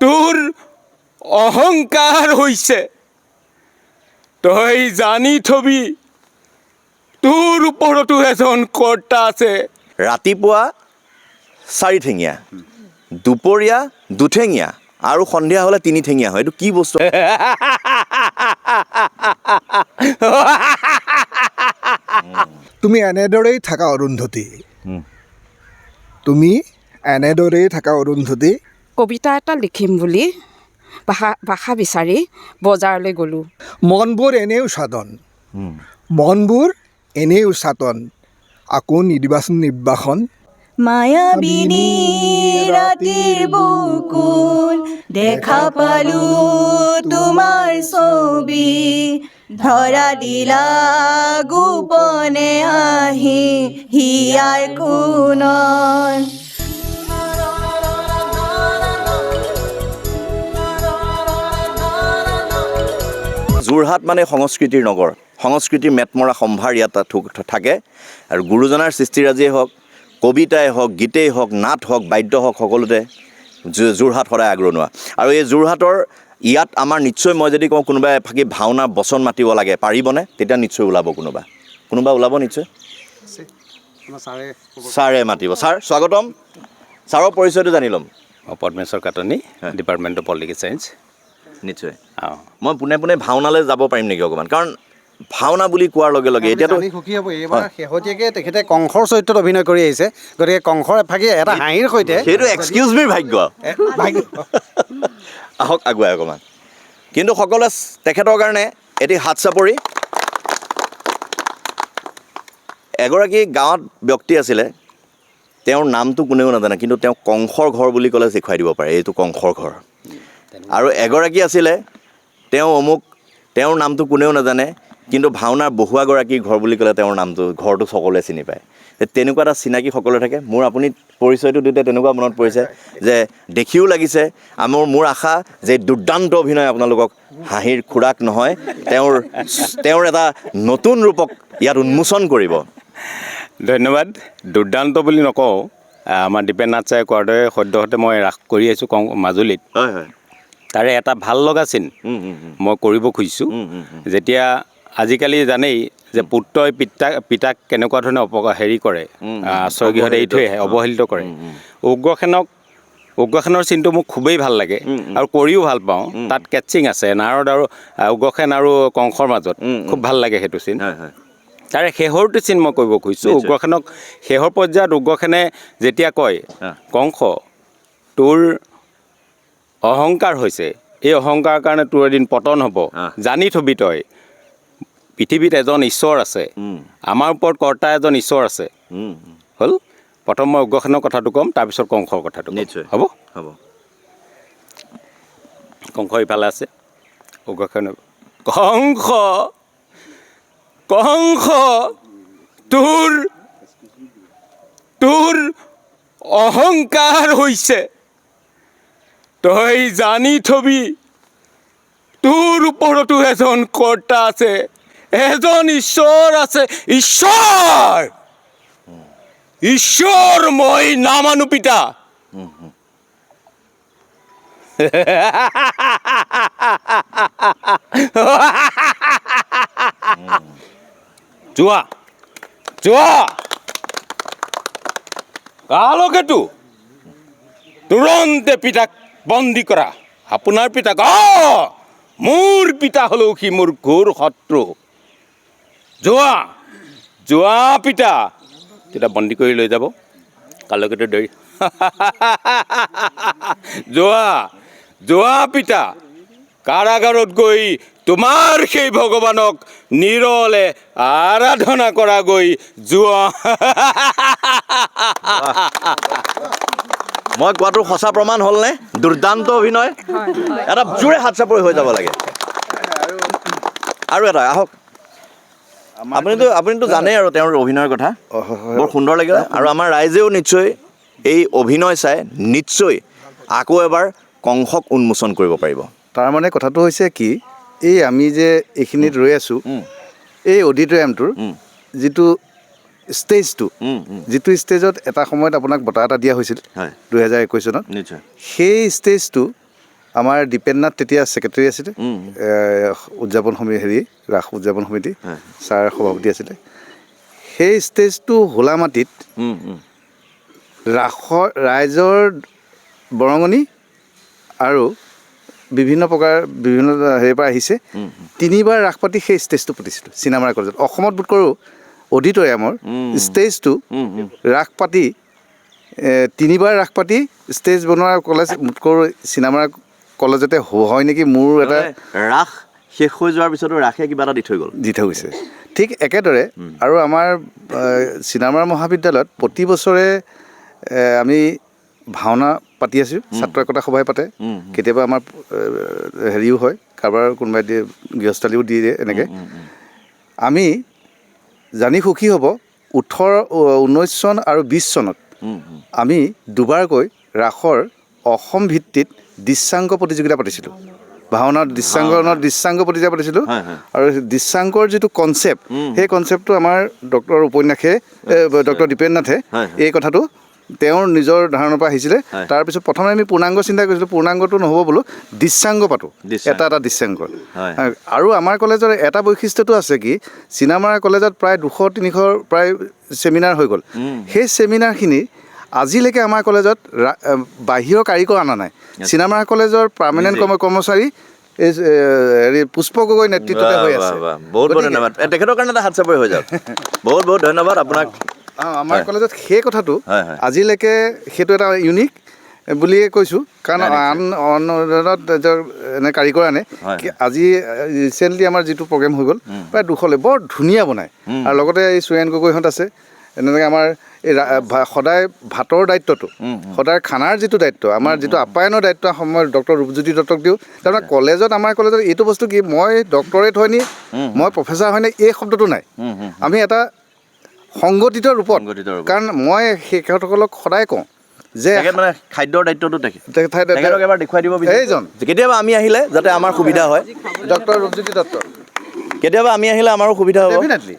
তোৰ অহংকাৰ হৈছে তই জানি থবি তোৰ ওপৰতো এজন কৰ্তা আছে ৰাতিপুৱা 4 ঠেঙীয়া দুপৰীয়া 2 ঠেঙীয়া আৰু সন্ধিয়া হ'লে 3 ঠেঙীয়া হয় এইটো কি বস্তু তুমি এনেদৰেই থাকা অৰুন্ধতী তুমি এনেদৰেই থাকা অৰুন্ধতী কবিতা এটা লিখিম বুলি ভাষা বিচাৰি বজাৰলৈ গ'লোঁ মনবোৰ এনেও সাধন মনবোৰ এনেও চাতন আকৌ নিদিবাচোন নিৰ্বাসন মায়াবিনী ৰাতিৰ বুকুত দেখা পালো তোমাৰ ছবি ধৰা দিলা গোপনে আহি হিয়াৰ কোণত যোৰহাট মানে সংস্কৃতিৰ নগৰ সংস্কৃতিৰ মেটমৰা সম্ভাৰ ইয়াত থাকে আৰু গুৰুজনাৰ সৃষ্টিৰাজিয়ে হওক কবিতাই হওক গীতেই হওক নাট হওক বাদ্য হওক সকলোতে যোৰহাট সদায় আগৰণুৱা আৰু এই যোৰহাটৰ ইয়াত আমাৰ নিশ্চয় মই যদি কওঁ কোনোবাই এফাকি ভাওনা বচন মাতিব লাগে পাৰিবনে তেতিয়া নিশ্চয় ওলাব কোনোবা ওলাব নিশ্চয় ছাৰে মাতিব ছাৰ স্বাগতম ছাৰৰ পৰিচয়টো জানি ল'ম পদ্মেশ্বৰ কাটনি ডিপাৰ্টমেণ্ট অফ পলিটিকেল ছায়েন্স নিশ্চয় মই পোনে পোনে ভাওনালৈ যাব পাৰিম নেকি অকণমান কাৰণ ভাওনা বুলি কোৱাৰ লগে লগে এতিয়াতো সুখী হ'ব এইবাৰ শেহতীয়াকৈ তেখেতে কংসৰ চৰিত্ৰত অভিনয় কৰি আহিছে গতিকে কংসৰ এফাকি এটা হাঁহিৰ সৈতে সেইটো এক্সকিউজ মিৰ ভাগ্য আহক আগুৱাই অকণমান কিন্তু সকলোৱে তেখেতৰ কাৰণে এটি হাত চাপৰি এগৰাকী গাঁৱত ব্যক্তি আছিলে তেওঁৰ নামটো কোনেও নাজানে কিন্তু তেওঁ কংসৰ ঘৰ বুলি ক'লে দেখুৱাই দিব পাৰে এইটো কংসৰ ঘৰ আৰু এগৰাকী আছিলে তেওঁ তেওঁৰ নামটো কোনেও নাজানে কিন্তু ভাওনাৰ বহুৱাগৰাকীৰ ঘৰ বুলি ক'লে তেওঁৰ ঘৰটো সকলোৱে চিনি পায় তেনেকুৱা এটা চিনাকি সকলোৱে থাকে মোৰ আপুনি পৰিচয়টো দিওঁতে তেনেকুৱা মনত পৰিছে যে দেখিও লাগিছে মোৰ আশা যে দুৰ্দান্ত অভিনয় আপোনালোকক হাঁহিৰ খোৰাক নহয় তেওঁৰ এটা নতুন ৰূপক ইয়াত উন্মোচন কৰিব ধন্যবাদ দুৰ্দান্ত বুলি নকওঁ আমাৰ দীপেন নাথ ছাৰে কোৱাৰ দৰে সদ্যহতে মই ৰাস কৰি আহিছোঁ মাজুলীত হয় হয় তাৰে এটা ভাল লগা চিন মই কৰিব খুজিছোঁ যেতিয়া আজিকালি জানেই যে পুত্ৰই পিতাক কেনেকুৱা ধৰণে হেৰি কৰে আশ্ৰয়গৃহত এৰি থৈ আহে অৱহেলিত কৰে উগ্ৰসেনৰ চিনটো মোক খুবেই ভাল লাগে আৰু কৰিও ভাল পাওঁ তাত কেটচিং আছে নাৰদ আৰু উগ্ৰসেন আৰু কংসৰ মাজত খুব ভাল লাগে সেইটো চিন তাৰে শেহৰটো চিন মই কৰিব খুজিছোঁ উগ্ৰসেনক শেহৰ পৰ্যায়ত উগ্ৰসেনে যেতিয়া কয় কংস তোৰ অহংকাৰ হৈছে এই অহংকাৰৰ কাৰণে তোৰ এদিন পতন হ'ব জানি থবি তই পৃথিৱীত এজন ঈশ্বৰ আছে আমাৰ ওপৰত কৰ্তা এজন ঈশ্বৰ আছে হ'ল প্ৰথম মই উগ্ৰসেনৰ কথাটো ক'ম তাৰপিছত কংসৰ কথাটো নিশ্চয় হ'ব হ'ব কংস ইফালে আছে উগ্ৰসেন কংস তোৰ অহংকাৰ হৈছে তই জানি থবি তোৰ ওপৰতো এজন কৰ্তা আছে এজন ঈশ্বৰ আছে ঈশ্বৰ মই নামানো পিতা যোৱা কালকেতো তুৰন্তে পিতাক বন্দী কৰা আপোনাৰ পিতাক মোৰ পিতা হ'লেও সি মোৰ ঘোৰ শত্ৰু যোৱা পিতা তেতিয়া বন্দী কৰি লৈ যাব কালকেতো ধৰি যোৱা পিতা কাৰাগাৰত গৈ তোমাৰ সেই ভগৱানক নিৰলে আৰাধনা কৰা গৈ যোৱা মই কোৱাটো সঁচা প্ৰমাণ হ'লনে দুৰ্দান্ত অভিনয় এটা জোৰে হাত চাপৰি হৈ যাব লাগে আৰু এটা আহক আপুনিতো জানেই আৰু তেওঁৰ অভিনয়ৰ কথা বৰ সুন্দৰ লাগিলে আৰু আমাৰ ৰাইজেও নিশ্চয় এই অভিনয় চাই নিশ্চয় আকৌ এবাৰ কংসক উন্মোচন কৰিব পাৰিব তাৰমানে কথাটো হৈছে কি এই আমি যে এইখিনিত ৰৈ আছোঁ এই অডিটৰিয়ামটোৰ যিটো ষ্টেজটো যিটো ষ্টেজত এটা সময়ত আপোনাক বঁটা এটা দিয়া হৈছিল 2021 চনত নিশ্চয় সেই ষ্টেজটো আমাৰ দীপেননাথ তেতিয়া ছেক্ৰেটাৰী আছিলে উদযাপন সমিতি ৰাস উদযাপন সমিতি ছাৰ সভাপতি আছিলে সেই ষ্টেজটো হোলা মাটিত ৰাইজৰ বৰঙণি আৰু বিভিন্ন হেৰিৰ পৰা আহিছে 3বাৰ ৰাস পাতি সেই ষ্টেজটো পাতিছিলোঁ চিনেমাৰ কলেজত অসমত বোধ কৰোঁ অডিটৰিয়ামৰ ষ্টেজটো ৰাস পাতি 3বাৰ ৰাস পাতি ষ্টেজ বনোৱা কলেজ বোধ কৰোঁ চিনেমাৰ কলেজতে হয় নেকি মোৰ এটা ৰাস শেষ হৈ যোৱাৰ পিছতো ৰাসে কিবা এটা দি থৈ গৈছে ঠিক একেদৰে আৰু আমাৰ চিনেমাৰ মহাবিদ্যালয়ত প্ৰতি বছৰে আমি ভাওনা পাতি আছোঁ ছাত্ৰ একতা সভাই পাতে কেতিয়াবা আমাৰ হেৰিও হয় কাৰোবাৰ কোনোবাই দিয়ে গৃহস্থালীও দি দিয়ে এনেকৈ আমি জানি সুখী হ'ব 19 চন আৰু 20 চনত আমি দুবাৰকৈ ৰাসৰ অসম ভিত্তিত দৃশ্যাংক প্ৰতিযোগিতা পাতিছিলোঁ ভাওনাৰ দৃশ্যাংক প্ৰতিযোগিতা পাতিছিলোঁ আৰু দৃশ্যাংকৰ যিটো কনচেপ্ট সেই কনচেপ্টটো আমাৰ ডক্টৰ দীপেন নাথে এই কথাটো তেওঁৰ নিজৰ ধাৰণাৰ পৰা আহিছিলে তাৰপিছত প্ৰথমে আমি পূৰ্ণাংগ চিন্তা কৰিছিলোঁ পূৰ্ণাংগটো নহ'ব বোলো দৃশ্যাংগ পাতোঁ এটা দৃশ্যাংগ আৰু আমাৰ কলেজৰ এটা বৈশিষ্ট্যটো আছে কি চিনেমাৰ কলেজত প্ৰায় 200-300 প্ৰায় ছেমিনাৰ হৈ গ'ল সেই ছেমিনাৰখিনি আজিলৈকে আমাৰ কলেজত বাহিৰৰ কাৰিকৰ অনা নাই চিনেমাৰ কলেজৰ পাৰ্মানেণ্ট কৰ্মচাৰী হেৰি পুষ্প গগৈ নেতৃত্বতে হৈ আছে বহুত ধন্যবাদ তেখেতৰ কাৰণে এটা হাত চাপৰি হৈ যাওক বহুত ধন্যবাদ আপোনাক আমাৰ কলেজত সেই কথাটো আজিলৈকে সেইটো এটা ইউনিক বুলিয়ে কৈছোঁ কাৰণ আন এনে কাৰিকৰ আনে আজি ৰিচেণ্টলি আমাৰ যিটো প্ৰগ্ৰেম হৈ গ'ল প্ৰায় 200 বৰ ধুনীয়া বনায় আৰু লগতে এই সুৰেণ গগৈহঁত আছে এনেকৈ আমাৰ এই সদায় ভাতৰ দায়িত্বটো সদায় খানাৰ যিটো দায়িত্ব আমাৰ যিটো আপ্যায়নৰ দায়িত্ব সময়ত ডক্টৰ ৰূপজ্যোতি দত্তক দিওঁ তাৰমানে কলেজত আমাৰ কলেজত এইটো বস্তু কি মই ডক্টৰেট হয়নি মই প্ৰফেচাৰ হয়নি এই শব্দটো নাই আমি এটা সংগঠিত ৰূপত কাৰণ মই শিক্ষকসকলক সদায় কওঁ যে মানে খাদ্যৰ দায়িত্বটো তেখেতক এবাৰ দেখুৱাই দিব এইজন কেতিয়াবা আমি আহিলে যাতে আমাৰ সুবিধা হয় ডক্টৰ ৰূপজ্যোতি দত্ত কেতিয়াবা আমি আহিলে আমাৰো সুবিধা হ'ব ডেফিনেটলি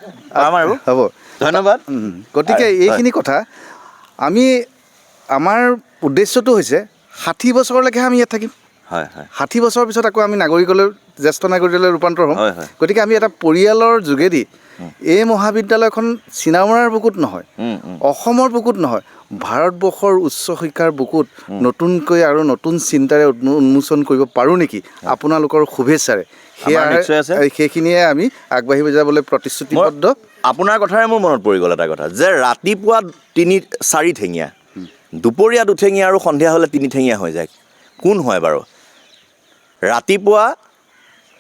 আমাৰো হ'ব ধন্যবাদ গতিকে এইখিনি কথা আমাৰ উদ্দেশ্যটো হৈছে 60 বছৰলৈকে আমি ইয়াত থাকিম 60 বছৰৰ পিছত আকৌ আমি জ্যেষ্ঠ নাগৰিকলৈ ৰূপান্তৰ হ'ম গতিকে আমি এটা পৰিয়ালৰ যোগেদি এই মহাবিদ্যালয়খন চিনেমাৰ বুকুত নহয় অসমৰ বুকুত নহয় ভাৰতবৰ্ষৰ উচ্চ শিক্ষাৰ বুকুত নতুনকৈ আৰু নতুন চিন্তাৰে উন্মোচন কৰিব পাৰোঁ নেকি আপোনালোকৰ শুভেচ্ছাৰে সেইখিনিয়ে আমি আগবাঢ়ি যাবলৈ প্ৰতিশ্ৰুতিবদ্ধ আপোনাৰ কথাৰে মোৰ মনত পৰি গ'ল এটা কথা যে ৰাতিপুৱা 3-4 ঠেঙীয়া দুপৰীয়া 2 ঠেঙীয়া আৰু সন্ধিয়া হ'লে 3 ঠেঙীয়া হৈ যায় কোন হয় বাৰু ৰাতিপুৱা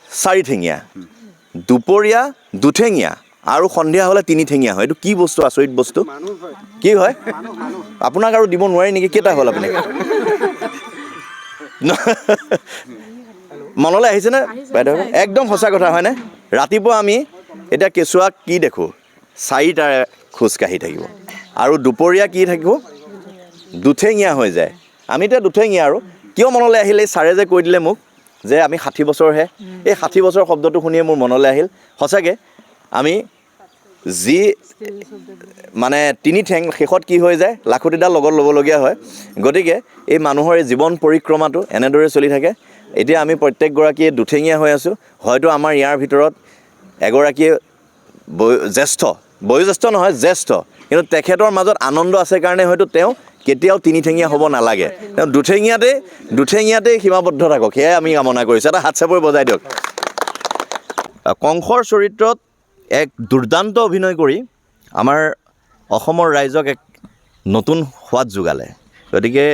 4 ঠেঙীয়া দুপৰীয়া 2 ঠেঙীয়া আৰু সন্ধিয়া হ'লে 3 ঠেঙীয়া হয় এইটো কি বস্তু আচৰিত বস্তু কি হয় আপোনাক আৰু দিব নোৱাৰি নেকি কেইটা হ'ল আপুনি মনলৈ আহিছেনে বাইদেউ একদম সঁচা কথা হয়নে ৰাতিপুৱা আমি এতিয়া কেঁচুৱাক কি দেখোঁ 4টাৰে খোজকাঢ়ি থাকিব আৰু দুপৰীয়া কি থাকিব 2 ঠেঙীয়া হৈ যায় আমি এতিয়া 2 ঠেঙীয়া আৰু কিয় মনলৈ আহিলে ছাৰে যে কৈ দিলে মোক যে আমি 60 বছৰহে এই 60 বছৰ শব্দটো শুনিয়ে মোৰ মনলৈ আহিল সঁচাকৈ আমি যি মানে 3 ঠেং শেষত কি হৈ যায় লাখুটিডাল লগত ল'বলগীয়া হয় গতিকে এই মানুহৰ এই জীৱন পৰিক্ৰমাটো এনেদৰে চলি থাকে এতিয়া আমি প্ৰত্যেকগৰাকীয়ে 2 ঠেঙীয়া হৈ আছোঁ হয়তো আমাৰ ইয়াৰ ভিতৰত এগৰাকীয়ে বয়োজ্যেষ্ঠ নহয় জ্যেষ্ঠ কিন্তু তেখেতৰ মাজত আনন্দ আছে কাৰণে হয়তো তেওঁ কেতিয়াও 3 ঠেঙীয়া হ'ব নালাগে তেওঁ 2 ঠেঙীয়াতেই সীমাবদ্ধ থাকক সেয়াই আমি কামনা কৰিছোঁ এটা হাত চাপৰি বজাই দিয়ক কংসৰ চৰিত্ৰত এক দুৰ্দান্ত অভিনয় কৰি আমাৰ অসমৰ ৰাইজক এক নতুন সোৱাদ যোগালে গতিকে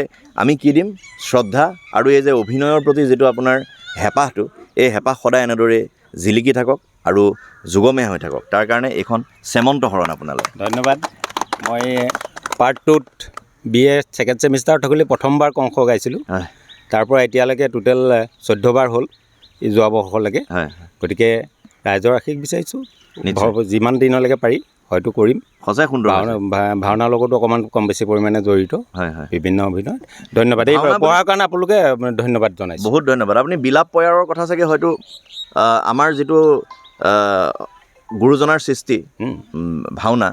আমি কি দিম শ্ৰদ্ধা আৰু এই যে অভিনয়ৰ প্ৰতি যিটো আপোনাৰ হেঁপাহটো এই হেঁপাহ সদায় এনেদৰে জিলিকি থাকক আৰু যুগমীয়া হৈ থাকক তাৰ কাৰণে এইখন চেমন্ত শৰণ আপোনালৈ ধন্যবাদ মই পাৰ্ট 2ত BA ছেকেণ্ড ছেমিষ্টাৰ থাকোঁতে প্ৰথমবাৰ কংস গাইছিলোঁ তাৰ পৰা এতিয়ালৈকে টোটেল 14 বাৰ হ'ল যোৱা বৰ্ষলৈকে গতিকে ৰাইজৰ আশীষ বিচাৰিছোঁ যিমান দিনলৈকে পাৰি হয়তো কৰিম সঁচাই সুন্দৰ ভাওনাৰ লগতো অকণমান কম বেছি পৰিমাণে জড়িত বিভিন্ন অভিনয় ধন্যবাদ এই পঢ়াৰ কাৰণে আপোনালোকে ধন্যবাদ জনাইছোঁ বহুত ধন্যবাদ আপুনি বিলাপ পয়াৰৰ কথা চাগে হয়তো আমাৰ যিটো গুৰুজনাৰ সৃষ্টি ভাওনা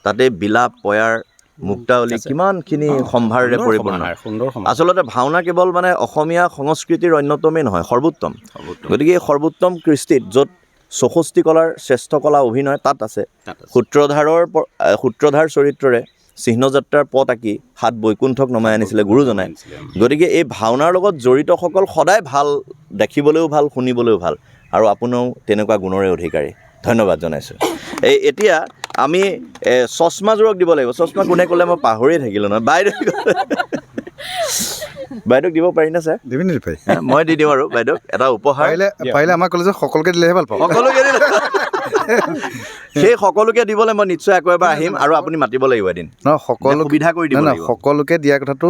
তাতে বিলাপ পয়াৰ মুক্তাৱলী কিমানখিনি সম্ভাৰেৰে পৰিপূৰ্ণ সুন্দৰ সমাহাৰ। আচলতে ভাওনা কেৱল মানে অসমীয়া সংস্কৃতিৰ অন্যতমেই নহয়, সৰ্বোত্তম। গতিকে এই সৰ্বোত্তম কৃষ্টিত য'ত 64 কলাৰ শ্ৰেষ্ঠ কলা অভিনয় তাত আছে। সূত্ৰধাৰ চৰিত্ৰৰে চিহ্নযাত্ৰাৰ পথ আঁকি 7 বৈকুণ্ঠক নমাই আনিছিলে গুৰুজনাই। গতিকে এই ভাওনাৰ লগত জড়িতসকল সদায় ভাল, দেখিবলৈও ভাল, শুনিবলৈও ভাল, আৰু আপুনিও তেনেকুৱা গুণৰে অধিকাৰী। ধন্যবাদ জনাইছোঁ। এতিয়া আমি চশমাযোৰক দিব লাগিব। চশমা কোনে ক'লে মই পাহৰিয়ে থাকিলোঁ নহয়। বাইদেউক দিব পাৰি না ছাৰ? দিবি নেকি ভাই? মই দি দিওঁ আৰু বাইদেউক এটা উপহাৰ। পাৰিলে আমাৰ কলেজত সকলোকে দিলেহে ভাল পাওঁ। সকলোকে দিলে সেই সকলোকে দিবলৈ মই নিশ্চয় আকৌ এবাৰ আহিম, আৰু আপুনি মাতিব লাগিব এদিন। সকলো সুবিধা কৰি দিব লাগিব। সকলোকে দিয়া কথাটো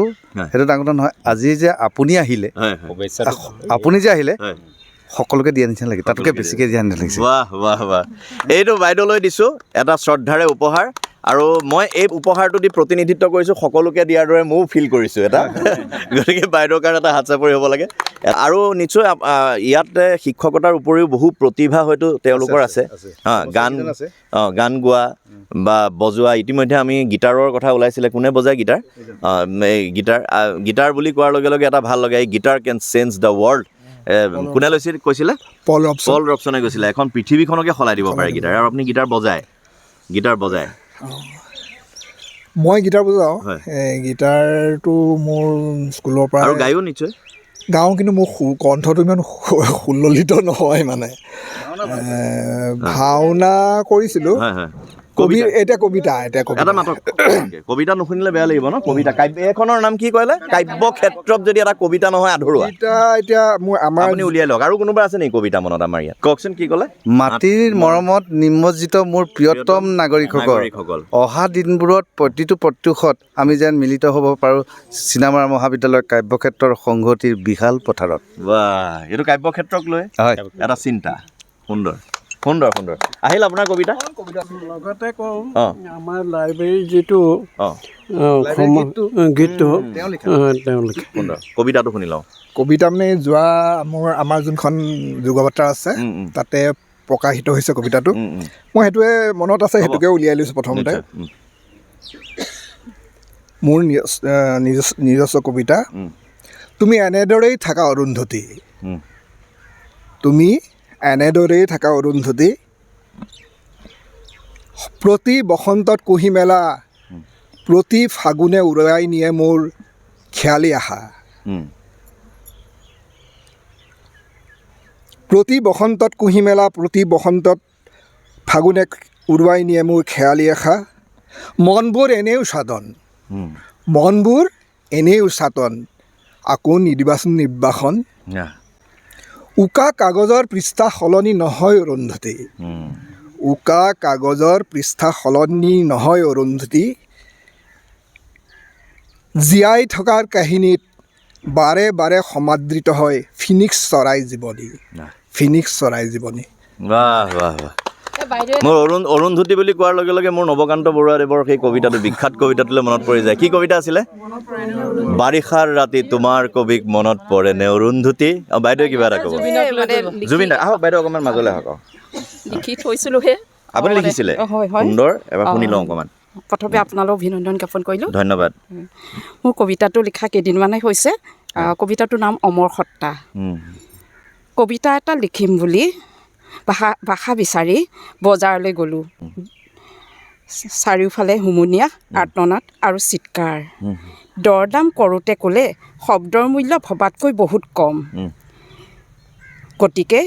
সেইটো ডাঙৰ কথা নহয়। আজি যে আপুনি আহিলে, আপুনি যে আহিলে সকলোকে দিয়া নিচিনা লাগে, তাতকৈ বেছিকৈ দিয়া নিচিনা লাগিছে। বাহ বাহ বাহ। এইটো বাইদেউলৈ দিছোঁ এটা শ্ৰদ্ধাৰে উপহাৰ, আৰু মই এই উপহাৰটো দি প্ৰতিনিধিত্ব কৰিছোঁ সকলোকে দিয়াৰ দৰে ময়ো ফিল কৰিছোঁ এটা। গতিকে বাইদেউৰ কাৰণে এটা হাত চাপৰি হ'ব লাগে। আৰু নিশ্চয় ইয়াত শিক্ষকতাৰ উপৰিও বহু প্ৰতিভা হয়তো তেওঁলোকৰ আছে। গান গোৱা বা বজোৱা। ইতিমধ্যে আমি গীটাৰৰ কথা ওলাইছিলে। কোনে বজায় গীটাৰ? এই গীটাৰ বুলি কোৱাৰ লগে লগে এটা ভাল লাগে, এই guitar can change the world. কোনে কৈছিলে? পল ৰবচনে কৈছিলে এখন পৃথিৱীখনকে সলাই দিব পাৰে গীটাৰ। আৰু আপুনি গীটাৰ বজায়? মই গীটাৰ বজাওঁ। গীটাৰটো মোৰ স্কুলৰ পৰা। আৰু গায়ো নিশ্চয়? গাওঁ, কিন্তু মোৰ কণ্ঠটো ইমান সুললিত নহয়। মানে ভাওনা কৰিছিলোঁ। কবিতা নুশুনিলে বেয়া লাগিব ন? কবিতা এইখনৰ নাম কি ক'লে? কাব্য ক্ষেত্ৰত যদি এটা কবিতা নহয় আধৰুৱা। এতিয়া আপুনি উলিয়াই লওক। আৰু কোনোবা আছে নেকি কবিতা মনত আমাৰ ইয়াত? কওকচোন কি ক'লে? মাটিৰ মৰমত নিমজ্জিত মোৰ প্ৰিয়তম নাগৰিকসকল, অহা দিনবোৰত প্ৰতিটো প্ৰত্যুষত আমি যেন মিলিত হ'ব পাৰোঁ চিনেমাৰ মহাবিদ্যালয় কাব্যক্ষেত্ৰৰ সংহতিৰ বিশাল পথাৰত। বাহ, এইটো কাব্যক্ষেত্ৰক লৈ এটা চিন্তা। সুন্দৰ। আহিল আপোনাৰ কবিতা? লগতে কওঁ, আমাৰ লাইব্ৰেৰীৰ যিটো গীতটো তেওঁলোকে সুন্দৰ। কবিতাটো শুনি লওঁ। কবিতা মানে আমাৰ যোনখন যুগবাৰ্তা আছে তাতে প্ৰকাশিত হৈছে কবিতাটো। মই সেইটোৱে মনত আছে, সেইটোকে উলিয়াই লৈছোঁ প্ৰথমতে। মোৰ নিজস্ব কবিতা। তুমি এনেদৰেই থাকা অৰুন্ধতী, তুমি এনেদৰেই থাকা অৰুন্ধতী, প্ৰতি বসন্তত কুহি মেলা, প্ৰতি ফাগুনে উৰাই নিয়ে মোৰ খেয়ালি আশা। প্ৰতি বসন্তত কুহি মেলা, প্ৰতি বসন্তত ফাগুনে উৰুৱাই নিয়ে মোৰ খেয়ালি আশা। মনবোৰ এনেও চাতন, আকৌ নিদিবাচোন নিৰ্বাসন। উকা কাগজৰ পৃষ্ঠা সলনি নহয় অৰুন্ধতী, উকা কাগজৰ পৃষ্ঠা সলনি নহয় অৰুন্ধতী। জীয়াই থকাৰ কাহিনীত বাৰে বাৰে সমাদৃত হয় ফিনিক্স চৰাই জীৱনী। বাহ বাহ বাহ। মোৰ অৰুন্ধতী বুলি কোৱাৰ লগে লগে মোৰ নৱকান্ত বৰুৱাদেৱৰ সেই কবিতাটো, বিখ্যাত কবিতাটোলৈ মনত পৰি যায়। কি কবিতা আছিলে? বাৰিষাৰ ৰাতি তোমাৰ কবিক মনত পৰে নে অৰুন্ধতী। বাইদেউ কিবা এটা ক'ব? জুবিন দা। আহক বাইদেউ, অকণমান মাজলৈ আহক। লিখি থৈছিলোঁহে। আপুনি লিখিছিলে? সুন্দৰ। এবাৰ শুনি লওঁ অকণমান। প্ৰথমে আপোনালৈ অভিনন্দন জ্ঞাপন কৰিলোঁ। ধন্যবাদ। মোৰ কবিতাটো লিখা কেইদিনমানেই হৈছে। কবিতাটোৰ নাম অমৰ সত্তা। কবিতা এটা লিখিম বুলি ভাষা বিচাৰি বজাৰলৈ গ'লোঁ। চাৰিওফালে হুমুনিয়া, আৰ্তনাদ আৰু চিৎকাৰ। দৰদাম কৰোঁতে ক'লে শব্দৰ মূল্য ভবাতকৈ বহুত কম। গতিকে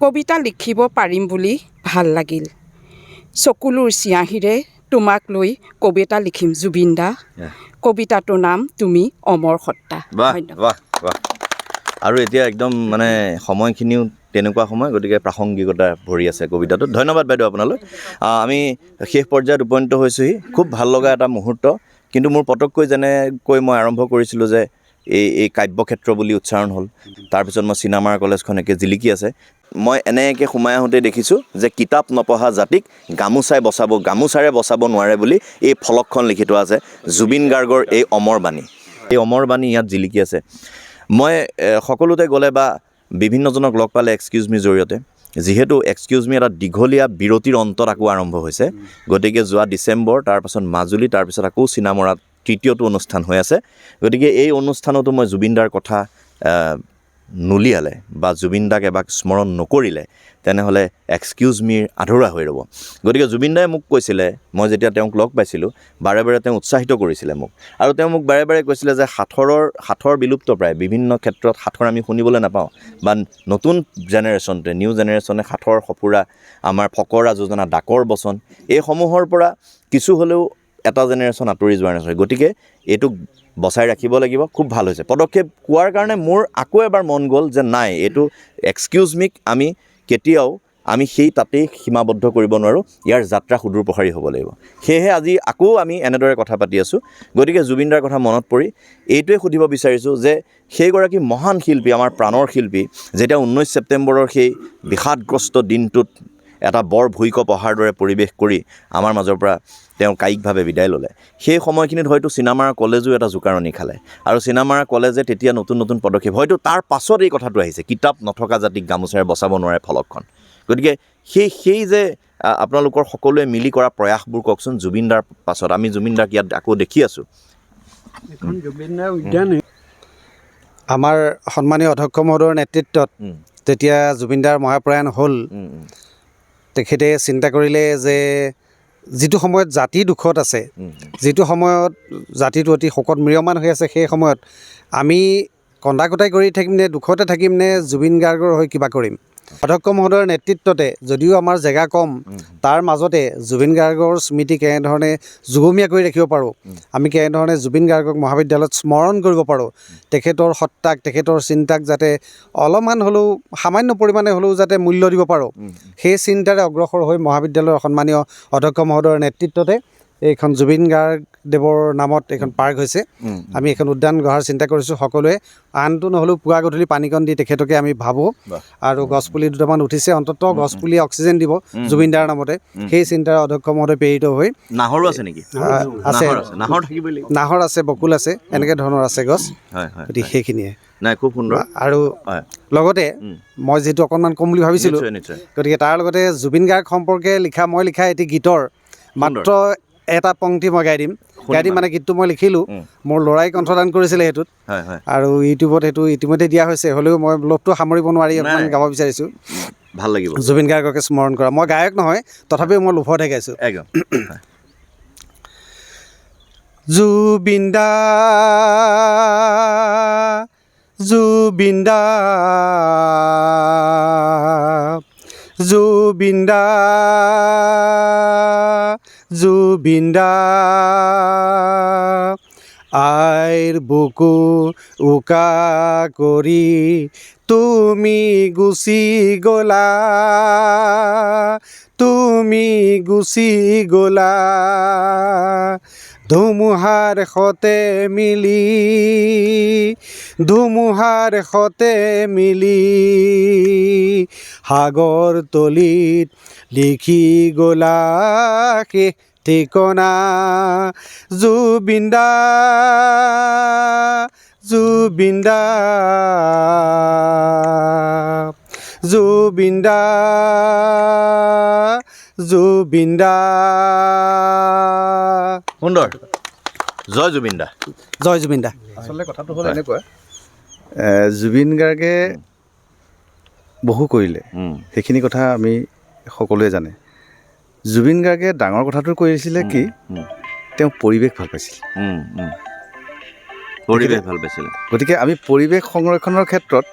কবিতা লিখিব পাৰিম বুলি ভাল লাগিল। চকুলোৰ চিয়াঁহীৰে তোমাক লৈ কবিতা লিখিম জুবিন দা। কবিতাটোৰ নাম তুমি অমৰ সত্তা। বাহ বাহ বাহ। আৰু এতিয়া একদম মানে সময়খিনিও তেনেকুৱা সময়, গতিকে প্ৰাসংগিকতা ভৰি আছে কবিতাটোত। ধন্যবাদ বাইদেউ আপোনালৈ। আমি শেষ পৰ্যায়ত উপনীত হৈছোঁহি। খুব ভাল লগা এটা মুহূৰ্ত। কিন্তু মোৰ পটককৈ যেনেকৈ মই আৰম্ভ কৰিছিলোঁ যে এই কাব্যক্ষেত্ৰ বুলি উচ্চাৰণ হ'ল, তাৰপিছত মই চিনেমাৰ কলেজখন একে জিলিকি আছে। মই এনেকৈ সোমাই আহোঁতে দেখিছোঁ যে কিতাপ নপঢ়া জাতিক গামোচাৰে বচাব নোৱাৰে বুলি এই ফলকখন লিখি থোৱা আছে। জুবিন গাৰ্গৰ এই অমৰ বাণী ইয়াত জিলিকি আছে। মই সকলোতে গ'লে বা বিভিন্নজনক লগ পালে এক্সকিউজ মি জৰিয়তে যিহেতু এক্সকিউজ মি এটা দীঘলীয়া বিৰতিৰ অন্তত আকৌ আৰম্ভ হৈছে, গতিকে যোৱা ডিচেম্বৰ, তাৰপাছত মাজুলী, তাৰপিছত আকৌ চিনামৰাত তৃতীয়টো অনুষ্ঠান হৈ আছে। গতিকে এই অনুষ্ঠানতো মই জুবিন দাৰ কথা নুলিয়ালে বা জুবিন দাক এবাৰ স্মৰণ নকৰিলে তেনেহ'লে এক্সকিউজ মিৰ আধৰুৱা হৈ ৰ'ব। গতিকে জুবিন দাই মোক কৈছিলে, মই যেতিয়া তেওঁক লগ পাইছিলোঁ, বাৰে বাৰে তেওঁ উৎসাহিত কৰিছিলে মোক, আৰু তেওঁ মোক বাৰে বাৰে কৈছিলে যে সাঁথৰ বিলুপ্ত প্ৰায় বিভিন্ন ক্ষেত্ৰত সাঁথৰ আমি শুনিবলৈ নাপাওঁ, বা নতুন জেনেৰেশ্যনটোৱে নিউ জেনেৰেশ্যনে সাঁথৰ সঁফুৰা, আমাৰ ফকৰা যোজনা, ডাকৰ বচন, এইসমূহৰ পৰা কিছু হ'লেও এটা জেনেৰেশ্যন আঁতৰি যোৱাৰ নিচিনা। গতিকে এইটোক বচাই ৰাখিব লাগিব। খুব ভাল হৈছে পদক্ষেপ কোৱাৰ কাৰণে মোৰ আকৌ এবাৰ মন গ'ল যে নাই, এইটো এক্সকিউজ মিক আমি সেই তাতেই সীমাবদ্ধ কৰিব নোৱাৰোঁ, ইয়াৰ যাত্ৰা সুদূৰ প্ৰসাৰী হ'ব লাগিব। সেয়েহে আজি আকৌ আমি এনেদৰে কথা পাতি আছোঁ। গতিকে জুবিন দাৰ কথা মনত পৰি এইটোৱে সুধিব বিচাৰিছোঁ যে সেইগৰাকী মহান শিল্পী, আমাৰ প্ৰাণৰ শিল্পী, যেতিয়া 19 ছেপ্টেম্বৰৰ সেই বিষাদগ্ৰস্ত দিনটোত এটা বৰ ভূঁইকঁপ অহাৰ দৰে পৰিৱেশ কৰি আমাৰ মাজৰ পৰা তেওঁ কায়িকভাৱে বিদায় ল'লে, সেই সময়খিনিত হয়তো চিনামাৰা কলেজো এটা জোকাৰণি খালে, আৰু চিনামাৰা কলেজে তেতিয়া নতুন নতুন পদক্ষেপ, হয়তো তাৰ পাছত এই কথাটো আহিছে, কিতাপ নথকা জাতিক গামোচাৰে বচাব নোৱাৰে ফলকখন। গতিকে সেই যে আপোনালোকৰ সকলোৱে মিলি কৰা প্ৰয়াসবোৰ কওকচোন জুবিন দাৰ পাছত। আমি জুবিন দাক ইয়াত আকৌ দেখি আছোঁ। এখন জুবিন দাৰ উদ্যান আমাৰ সন্মানীয় অধ্যক্ষ মহোদয়ৰ নেতৃত্বত যেতিয়া জুবিন দাৰ মহাপ্ৰয়াণ হ'ল, তেখেতে চিন্তা কৰিলে যে যিটো সময়ত জাতি দুখত আছে, যিটো সময়ত জাতিটো অতি শোকত ম্ৰিয়মান হৈ আছে, সেই সময়ত আমি কন্দা-কটাই কৰি থাকিম নে, দুখতে থাকিম নে, জুবিন গাৰ্গৰ হৈ কিবা কৰিম। অধ্যক্ষ মহোদয়ৰ নেতৃত্বতে যদিও আমাৰ জেগা কম, তাৰ মাজতে জুবিন গাৰ্গৰ স্মৃতি কেনেধৰণে যুগমীয়া কৰি ৰাখিব পাৰোঁ, আমি কেনেধৰণে জুবিন গাৰ্গক মহাবিদ্যালয়ত স্মৰণ কৰিব পাৰোঁ, তেখেতৰ সত্তাক, তেখেতৰ চিন্তাক যাতে অলপমান হ'লেও, সামান্য পৰিমাণে হ'লেও যাতে মূল্য দিব পাৰোঁ, সেই চিন্তাৰে অগ্ৰসৰ হৈ মহাবিদ্যালয়ৰ সন্মানীয় অধ্যক্ষ মহোদয়ৰ নেতৃত্বতে এইখন জুবিন গাৰ্গদেৱৰ নামত এইখন পাৰ্ক হৈছে। আমি এইখন উদ্যান গঢ়াৰ চিন্তা কৰিছোঁ সকলোৱে, আনটো নহ'লেও পুৱা গধূলি পানীকণ দি তেখেতকে আমি ভাবোঁ, আৰু গছপুলি দুটামান উঠিছে, অন্ততঃ গছপুলিয়ে অক্সিজেন দিব জুবিন দাৰ নামতে, সেই চিন্তাৰে অধ্যক্ষ মহোদয় প্ৰেৰিত হৈ। নাহৰো আছে নেকি? আছে, নাহৰ থাকিবই লাগিব, নাহৰ আছে, বকুল আছে, এনেকৈ ধৰণৰ আছে গছ। গতিকে সেইখিনিয়ে নাই, খুব সুন্দৰ। আৰু লগতে মই যিহেতু অকণমান ক'ম বুলি ভাবিছিলোঁ, গতিকে তাৰ লগতে জুবিন গাৰ্গ সম্পৰ্কে মই লিখা এটি গীতৰ মাত্ৰ এটা পংক্তি মই গাই দিম মানে গীতটো মই লিখিলোঁ, মোৰ ল'ৰাই কণ্ঠদান কৰিছিলে সেইটোত, আৰু ইউটিউবত সেইটো ইতিমধ্যে দিয়া হৈছে, হ'লেও মই লোভটো সামৰিব নোৱাৰি অকণমান গাব বিচাৰিছোঁ। ভাল লাগিব জুবিন গাৰ্গকে স্মৰণ কৰা। মই গায়ক নহয়, তথাপিও মই লোভতহে গাইছোঁ। জুবিন দা, জুবিন দা, জুবিন দা, জুবিন দা, আইৰ বুকু উকা কৰি তুমি গুচি গ'লা, তুমি গুচি গ'লা, ধুমুহাৰ সতে মিলি, ধুমুহাৰ সতে মিলি, সাগৰ তলিত লিখি গ'লা শেষ ঠিকনা। জুবিন দা, জুবিন দা, জুবিন দা, জুবিন দা। সুন্দৰ। জয় জুবিন দা, জয় জুবিন দা। আচলতে কথাটো হ'ল এনেকুৱা, জুবিন গাৰ্গে বহু কৰিলে, সেইখিনি কথা আমি সকলোৱে জানে। জুবিন গাৰ্গে ডাঙৰ কথাটো কৰিছিলে কি, তেওঁ পৰিৱেশ ভাল পাইছিল, পৰিৱেশ ভাল পাইছিলে। গতিকে আমি পৰিৱেশ সংৰক্ষণৰ ক্ষেত্ৰত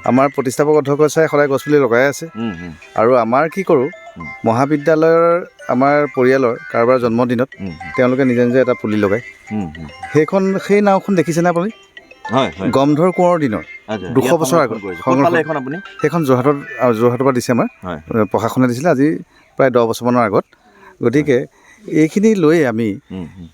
আমাৰ প্ৰতিষ্ঠাপক অধ্যক্ষ ছাৰে সদায় গছপুলি লগাই আছে, আৰু আমাৰ কি কৰোঁ, মহাবিদ্যালয়ৰ আমাৰ পৰিয়ালৰ কাৰোবাৰ জন্মদিনত তেওঁলোকে নিজে নিজে এটা পুলি লগায়। সেই নাওখন দেখিছেনে আপুনি? গমধৰ কোঁৱৰৰ দিনৰ 200 বছৰ আগত সেইখন যোৰহাটৰ পৰা দিছে, আমাৰ প্ৰশাসনে দিছিলে আজি প্ৰায় 10 বছৰমানৰ আগত। গতিকে এইখিনি লৈ আমি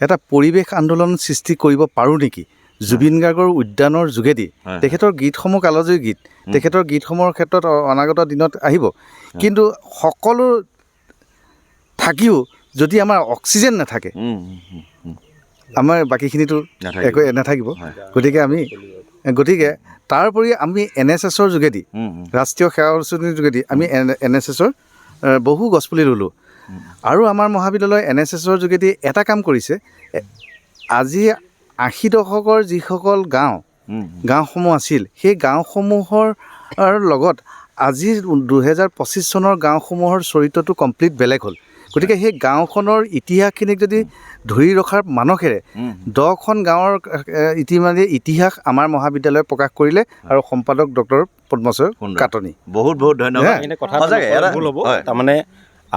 এটা পৰিৱেশ আন্দোলন সৃষ্টি কৰিব পাৰোঁ নেকি জুবিন গাৰ্গৰ উদ্যানৰ যোগেদি? তেখেতৰ গীতসমূহ কালজয়ী গীত, তেখেতৰ গীতসমূহৰ ক্ষেত্ৰত অনাগত দিনত আহিব, কিন্তু সকলো থাকিও যদি আমাৰ অক্সিজেন নাথাকে, আমাৰ বাকীখিনিতো একো নাথাকিব। গতিকে তাৰোপৰি আমি NSSৰ যোগেদি ৰাষ্ট্ৰীয় সেৱা অনুষ্ঠিতিৰ যোগেদি আমি NSSৰ বহু গছপুলি ৰুলোঁ আৰু আমাৰ মহাবিদ্যালয় NSSৰ যোগেদি এটা কাম কৰিছে আজি 80 দশকৰ যিসকল গাঁওসমূহ আছিল সেই গাঁওসমূহৰ লগত আজি 2025 চনৰ গাঁওসমূহৰ চৰিত্ৰটো কমপ্লিট বেলেগ হ'ল গতিকে সেই গাঁওখনৰ ইতিহাসখিনিক যদি ধৰি ৰখাৰ মানসেৰে 10খন গাঁৱৰ ইতিহাস আমাৰ মহাবিদ্যালয়ে প্ৰকাশ কৰিলে আৰু সম্পাদক ডক্টৰ পদ্মশ্বৰ কাটনি বহুত বহুত ধন্যবাদ এনে কথা ভুল হ'ব তাৰমানে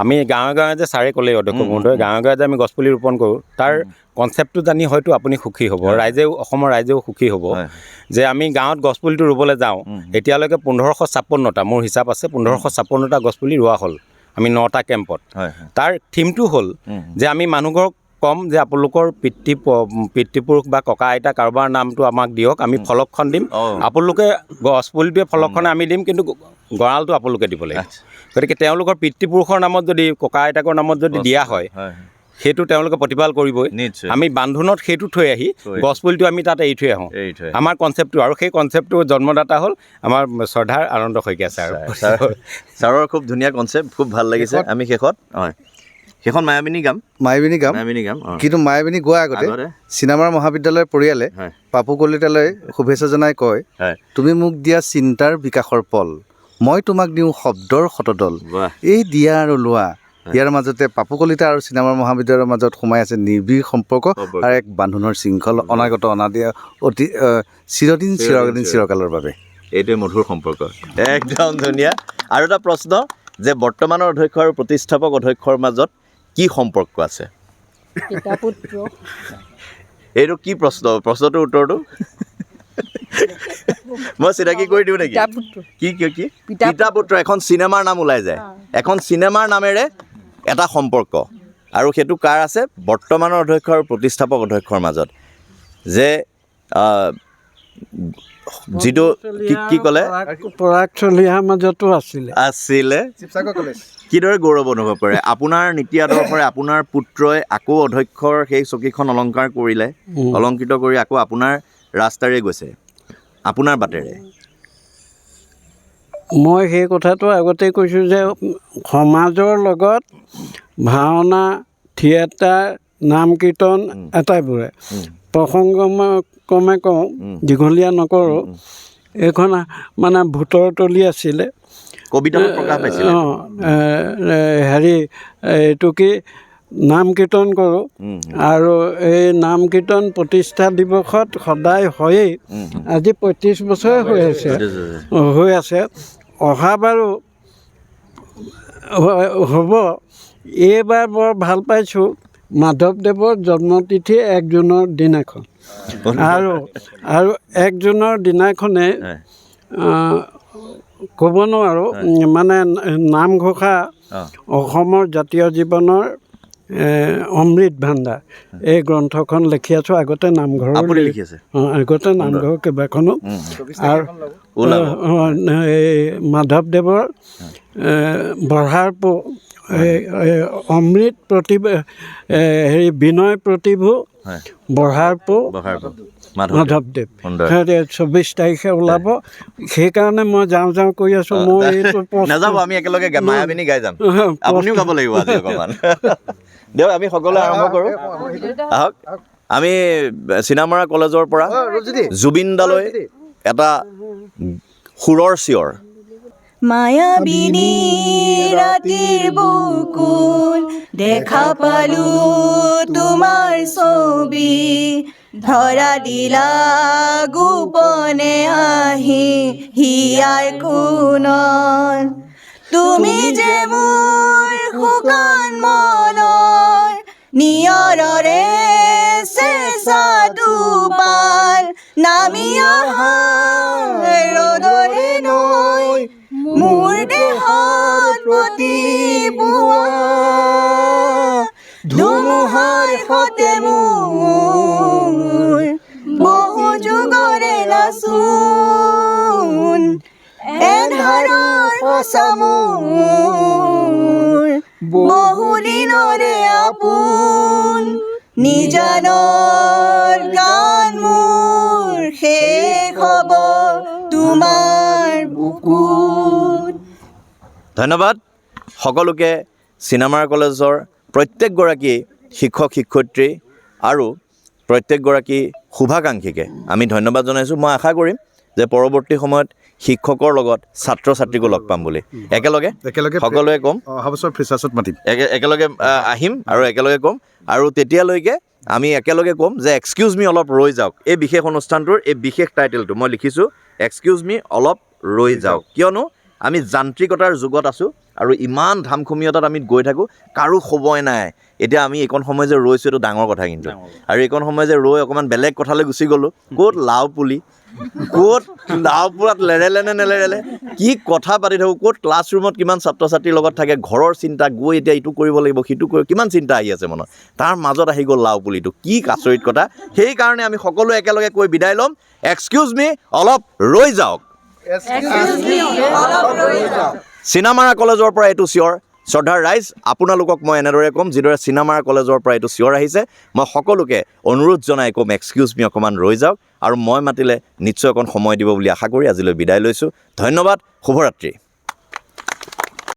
আমি গাঁৱে গাঁৱে যে ছাৰে ক'লে অধ্যক্ষ মহোদয় গাঁৱে গাঁৱে যে আমি গছপুলি ৰোপণ কৰোঁ তাৰ কনচেপ্টটো জানি হয়তো আপুনি সুখী হ'ব ৰাইজেও অসমৰ ৰাইজেও সুখী হ'ব যে আমি গাঁৱত গছপুলিটো ৰুবলৈ যাওঁ এতিয়ালৈকে 1556টা মোৰ হিচাপ আছে 1556টা গছপুলি ৰোৱা হ'ল আমি 9টা কেম্পত তাৰ থিমটো হ'ল যে আমি মানুহঘৰক কম যে আপোনালোকৰ পিতৃপুৰুষ বা ককা আইতা কাৰোবাৰ নামটো আমাক দিয়ক আমি ফলকখন দিম আপোনালোকে গছপুলিটোৱে ফলকখনে আমি দিম কিন্তু গঁৰালটো আপোনালোকে দিব লাগিব গতিকে তেওঁলোকৰ পিতৃপুৰুষৰ নামত যদি ককা আইতাকৰ নামত যদি দিয়া হয় সেইটো তেওঁলোকে প্ৰতিপাল কৰিবই আমি বান্ধোনত সেইটো থৈ আহি গছপুলিটো আমি তাত এৰি থৈ আহোঁ আমাৰ কনচেপ্টটো আৰু সেই কনচেপ্টটো জন্মদাতা হ'ল আমাৰ শ্ৰদ্ধাৰ আনন্দ শইকীয়া ছাৰ ছাৰৰ খুব ধুনীয়া কনচেপ্ট খুব ভাল লাগিছে আমি শেষত সেইখন মায়াবিনী গাম কিন্তু মায়াবিনী গোৱাৰ আগতে চিনেমাৰ মহাবিদ্যালয়ৰ পৰিয়ালে পাপু কলিতালৈ শুভেচ্ছা জনাই কয় তুমি মোক দিয়া চিন্তাৰ বিকাশৰ পল মই তোমাক দিওঁ শব্দৰ শতদল এই দিয়া আৰু লোৱা ইয়াৰ মাজতে পাপু কলিতা আৰু চিনেমাৰ মহাবিদ্যালয়ৰ মাজত সোমাই আছে নিৰ্বিড় সম্পৰ্ক আৰু এক বান্ধোনৰ শৃংখল অনাগত অনাদি অতি চিৰকালৰ বাবে এইটোৱে মধুৰ সম্পৰ্ক একদম ধুনীয়া আৰু এটা প্ৰশ্ন যে বৰ্তমানৰ অধ্যক্ষ আৰু প্ৰতিষ্ঠাপক অধ্যক্ষৰ মাজত কি সম্পৰ্ক আছে এইটো কি প্ৰশ্নটোৰ উত্তৰটো মই চিনাকি কৰি দিওঁ নেকি কি পিতা পুত্ৰ এখন চিনেমাৰ নাম ওলাই যায় এখন চিনেমাৰ নামেৰে এটা সম্পৰ্ক আৰু সেইটো কাৰ আছে বৰ্তমানৰ অধ্যক্ষ আৰু প্ৰতিষ্ঠাপক অধ্যক্ষৰ মাজত যে যিটো কি ক'লে পৰাগ চলিহাৰ মাজতো আছিলে কিদৰে গৌৰৱ অনুভৱ কৰে আপোনাৰ নীতি আদৰ্শৰে আপোনাৰ পুত্ৰই আকৌ অধ্যক্ষৰ সেই চকীখন অলংকাৰ কৰিলে অলংকৃত কৰি আকৌ আপোনাৰ ৰাস্তাৰে গৈছে আপোনাৰ বাটেৰে মই সেই কথাটো আগতেই কৈছোঁ যে সমাজৰ লগত ভাওনা থিয়েটাৰ নাম কীৰ্তন আটাইবোৰে প্ৰসংগক্ৰমে কওঁ দীঘলীয়া নকৰোঁ এইখন মানে ভূতৰ তলি আছিলে কবিতা প্ৰকাশ পাইছিলে হেৰি এইটো কি নাম কীৰ্তন কৰোঁ আৰু এই নাম কীৰ্তন প্ৰতিষ্ঠা দিৱসত সদায় হয়েই আজি 35 বছৰে হৈ আছে অহাবাৰো হ'ব এইবাৰ বৰ ভাল পাইছোঁ মাধৱদেৱৰ জন্মতিথি 1 জুনৰ দিনাখন আৰু 1 জুনৰ দিনাখনে ক'ব নোৱাৰোঁ মানে নামঘোষা অসমৰ জাতীয় জীৱনৰ অমৃত ভাণ্ডাৰ এই গ্ৰন্থখন লিখি আছোঁ আগতে নামঘৰৰ কেইবাখনো আৰু এই মাধৱদেৱৰ বঢ়াৰ অমৃত প্ৰতিভা হেৰি বিনয় প্ৰতিভু বঢ়াৰ মাধৱদেৱ 24 তাৰিখে ওলাব সেইকাৰণে মই যাওঁ কৰি আছোঁ মই এইটো নাযাব আমি একেলগে মায়াবিনী গাই যাম আপুনিও গাব লাগিব আজি অকণমান দিয়ক আমি সকলোৱে আৰম্ভ কৰোঁ আহক আমি চিনামৰা কলেজৰ পৰা জুবিনদালৈ এটা সুৰৰ চিঞৰ মায়াবিনী ৰাতিৰ বুকুল দেখা পালো তোমাৰ ছবি ধৰা দিলা গোপনে আহি হিয়াৰ কোণত তুমি যে মোৰ শুকান মনৰ নিয়ৰৰে চেঁচা দুপাল নামি অহা ৰ'দৰে নৈ মোৰ দেহত প্ৰতিপুৱা ধুমুহাৰ সতে মোৰ বহু যুগৰে নাচোন এন্ধাৰৰ সঁচা মোৰ বহু দিনৰে আপোন নিজানৰ গান মোৰ শেষ হ'ব তোমাৰ বুকুত। ধন্যবাদ সকলোকে চিনেমাৰ কলেজৰ প্ৰত্যেকগৰাকী শিক্ষক শিক্ষয়িত্ৰী আৰু প্ৰত্যেকগৰাকী শুভাকাংক্ষীকে আমি ধন্যবাদ জনাইছোঁ। মই আশা কৰিম যে পৰৱৰ্তী সময়ত শিক্ষকৰ লগত ছাত্ৰ ছাত্ৰীকো লগ পাম বুলি একেলগে সকলোৱে ক'ম। অহা বছৰ ফ্ৰেচাৰ্ছত মাতিম, একেলগে আহিম আৰু একেলগে ক'ম। আৰু তেতিয়ালৈকে আমি একেলগে ক'ম যে এক্সকিউজ মি অলপ ৰৈ যাওক। এই বিশেষ অনুষ্ঠানটোৰ এই বিশেষ টাইটেলটো মই লিখিছোঁ, এক্সকিউজ মি অলপ ৰৈ যাওক। কিয়নো আমি যান্ত্ৰিকতাৰ যুগত আছোঁ আৰু ইমান ধামখুমীয়তাত আমি গৈ থাকোঁ, কাৰো সময় নাই। এতিয়া আমি এইকণ সময় যে ৰৈছোঁ এইটো ডাঙৰ কথা কিন্তু। আৰু এইকণ সময় যে ৰৈ অকণমান বেলেগ কথালৈ গুচি গ'লোঁ, ক'ত লাও পুলি, ক'ত লাও পুলাত লেৰেলে নে নেলেৰেলে, কি কথা পাতি থাকোঁ, ক'ত ক্লাছৰুমত কিমান ছাত্ৰ ছাত্ৰীৰ লগত থাকে, ঘৰৰ চিন্তা, গৈ এতিয়া ইটো কৰিব লাগিব সিটো কৰিব, কিমান চিন্তা আহি আছে মনত, তাৰ মাজত আহি গ'ল লাও পুলিটো। কি আচৰিত কথা। সেইকাৰণে আমি সকলোৱে একেলগে কৈ বিদায় ল'ম, এক্সকিউজ মি অলপ ৰৈ যাওক। চিনেমাৰা কলেজৰ পৰা এইটো চিঞৰ। শ্ৰদ্ধাৰ ৰাইজ, আপোনালোকক মই এনেদৰে ক'ম যিদৰে চিনেমাৰা কলেজৰ পৰা এইটো চিঞৰ আহিছে। মই সকলোকে অনুৰোধ জনাই ক'ম এক্সকিউজ মি অকণমান ৰৈ যাওক, আৰু মই মাতিলে নিশ্চয় অকণ সময় দিব বুলি আশা কৰি আজিলৈ বিদায় লৈছোঁ। ধন্যবাদ, শুভৰাত্ৰি।